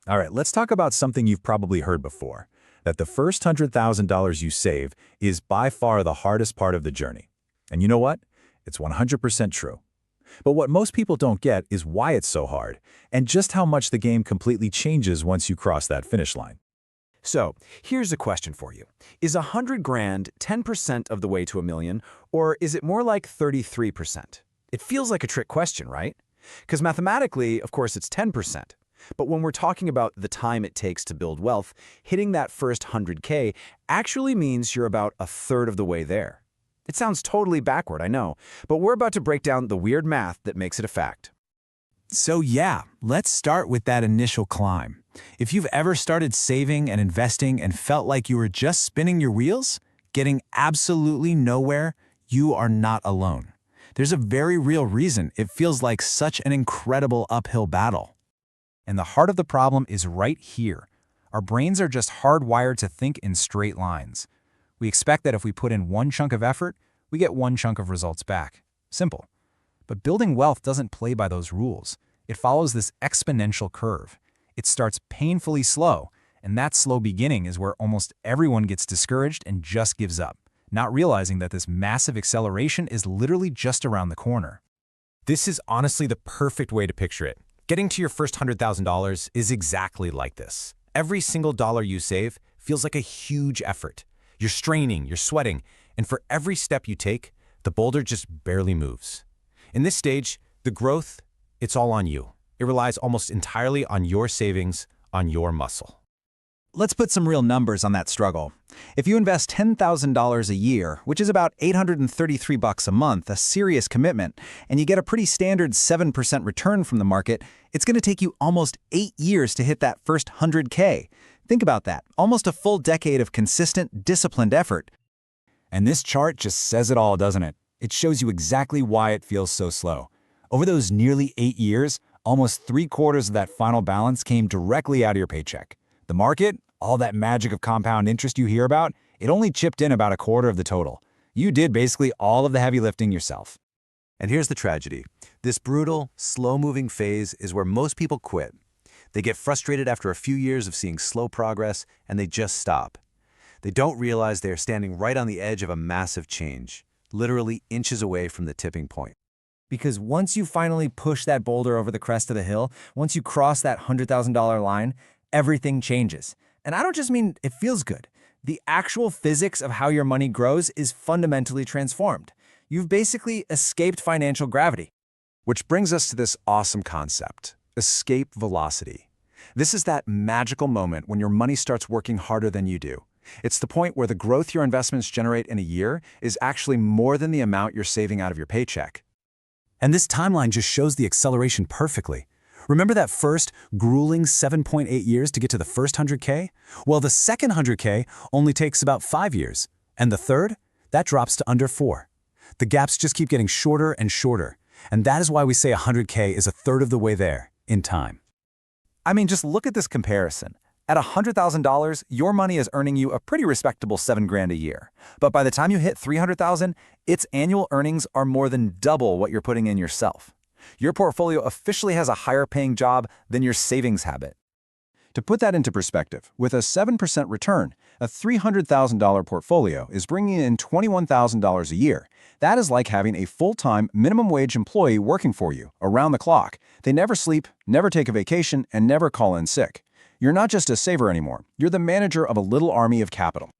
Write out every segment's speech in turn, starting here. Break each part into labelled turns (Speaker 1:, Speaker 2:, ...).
Speaker 1: All right, let's talk about something you've probably heard before, that the first $100,000 you save is by far the hardest part of the journey. And you know what? It's 100% true. But what most people don't get is why it's so hard, and just how much the game completely changes once you cross that finish line.
Speaker 2: So, here's a question for you. Is 100 grand 10% of the way to a million, or is it more like 33%? It feels like a trick question, right? Because mathematically, of course, it's 10%. But when we're talking about the time it takes to build wealth, hitting that first 100K actually means you're about a third of the way there. It sounds totally backward, I know, but we're about to break down the weird math that makes it a fact.
Speaker 3: So yeah, let's start with that initial climb. If you've ever started saving and investing and felt like you were just spinning your wheels, getting absolutely nowhere, you are not alone. There's a very real reason it feels like such an incredible uphill battle. And the heart of the problem is right here. Our brains are just hardwired to think in straight lines. We expect that if we put in one chunk of effort, we get one chunk of results back. Simple. But building wealth doesn't play by those rules. It follows this exponential curve. It starts painfully slow, and that slow beginning is where almost everyone gets discouraged and just gives up, not realizing that this massive acceleration is literally just around the corner.
Speaker 4: This is honestly the perfect way to picture it. Getting to your first $100,000 is exactly like this. Every single dollar you save feels like a huge effort. You're straining, you're sweating, and for every step you take, the boulder just barely moves. In this stage, the growth, it's all on you. It relies almost entirely on your savings, on your muscle.
Speaker 3: Let's put some real numbers on that struggle. If you invest $10,000 a year, which is about $833 a month, a serious commitment, and you get a pretty standard 7% return from the market, it's going to take you almost 8 years to hit that first 100K. Think about that, almost a full decade of consistent, disciplined effort. And this chart just says it all, doesn't it? It shows you exactly why it feels so slow. Over those nearly 8 years, almost 3/4 of that final balance came directly out of your paycheck. The market, all that magic of compound interest you hear about, it only chipped in about 1/4 of the total. You did basically all of the heavy lifting yourself.
Speaker 2: And here's the tragedy. This brutal, slow-moving phase is where most people quit. They get frustrated after a few years of seeing slow progress, and they just stop. They don't realize they are standing right on the edge of a massive change, literally inches away from the tipping point.
Speaker 5: Because once you finally push that boulder over the crest of the hill, once you cross that $100,000 line, everything changes. And I don't just mean it feels good. The actual physics of how your money grows is fundamentally transformed. You've basically escaped financial gravity.
Speaker 2: Which brings us to this awesome concept, escape velocity. This is that magical moment when your money starts working harder than you do. It's the point where the growth your investments generate in a year is actually more than the amount you're saving out of your paycheck.
Speaker 3: And this timeline just shows the acceleration perfectly. Remember that first grueling 7.8 years to get to the first 100K? Well, the second 100K only takes about 5 years. And the third? That drops to under 4. The gaps just keep getting shorter and shorter. And that is why we say 100K is a third of the way there, in time.
Speaker 5: I mean, just look at this comparison. At $100,000, your money is earning you a pretty respectable $7 grand a year. But by the time you hit $300,000, its annual earnings are more than double what you're putting in yourself. Your portfolio officially has a higher paying job than your savings habit.
Speaker 6: To put that into perspective, with a 7% return, a $300,000 portfolio is bringing in $21,000 a year. That is like having a full-time minimum wage employee working for you, around the clock. They never sleep, never take a vacation, and never call in sick. You're not just a saver anymore. You're the manager of a little army of capital.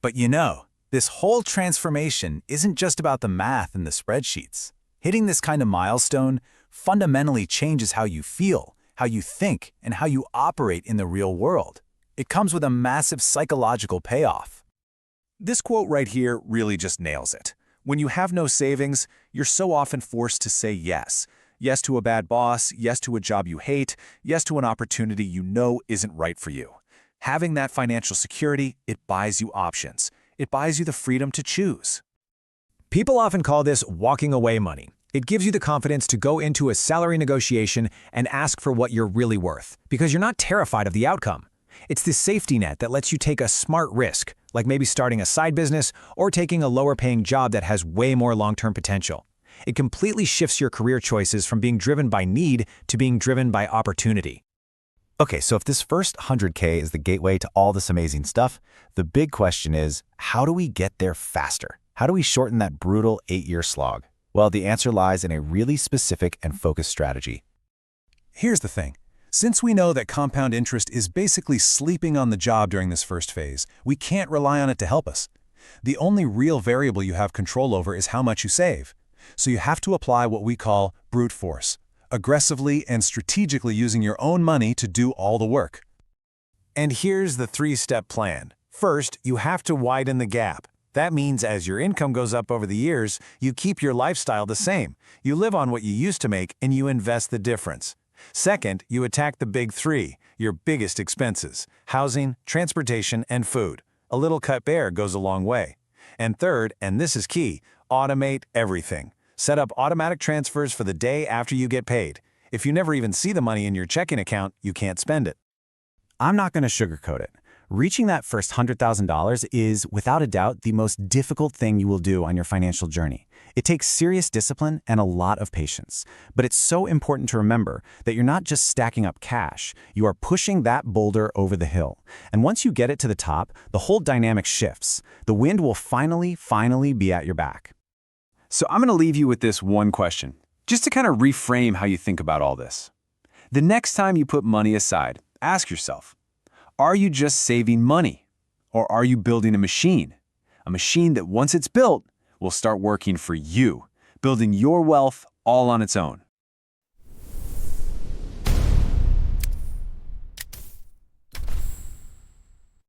Speaker 3: But you know, this whole transformation isn't just about the math and the spreadsheets. Hitting this kind of milestone fundamentally changes how you feel, how you think, and how you operate in the real world. It comes with a massive psychological payoff.
Speaker 1: This quote right here really just nails it. When you have no savings, you're so often forced to say yes. Yes to a bad boss, yes to a job you hate, yes to an opportunity you know isn't right for you. Having that financial security, it buys you options. It buys you the freedom to choose.
Speaker 4: People often call this walking away money. It gives you the confidence to go into a salary negotiation and ask for what you're really worth, because you're not terrified of the outcome. It's the safety net that lets you take a smart risk, like maybe starting a side business or taking a lower-paying job that has way more long-term potential. It completely shifts your career choices from being driven by need to being driven by opportunity.
Speaker 2: Okay, so if this first 100K is the gateway to all this amazing stuff, the big question is, how do we get there faster? How do we shorten that brutal 8-year slog? Well, the answer lies in a really specific and focused strategy.
Speaker 6: Here's the thing. Since we know that compound interest is basically sleeping on the job during this first phase, we can't rely on it to help us. The only real variable you have control over is how much you save. So you have to apply what we call brute force, aggressively and strategically using your own money to do all the work.
Speaker 1: And here's the 3-step plan. First, you have to widen the gap. That means as your income goes up over the years, you keep your lifestyle the same. You live on what you used to make and you invest the difference. Second, you attack the big 3, your biggest expenses: housing, transportation, and food. A little cut bare goes a long way. And third, and this is key, automate everything. Set up automatic transfers for the day after you get paid. If you never even see the money in your checking account, you can't spend it.
Speaker 2: I'm not going to sugarcoat it. Reaching that first $100,000 is, without a doubt, the most difficult thing you will do on your financial journey. It takes serious discipline and a lot of patience. But it's so important to remember that you're not just stacking up cash, you are pushing that boulder over the hill. And once you get it to the top, the whole dynamic shifts. The wind will finally be at your back.
Speaker 5: So I'm going to leave you with this one question, just to kind of reframe how you think about all this. The next time you put money aside, ask yourself, are you just saving money? Or are you building a machine? A machine that once it's built, will start working for you, building your wealth all on its own.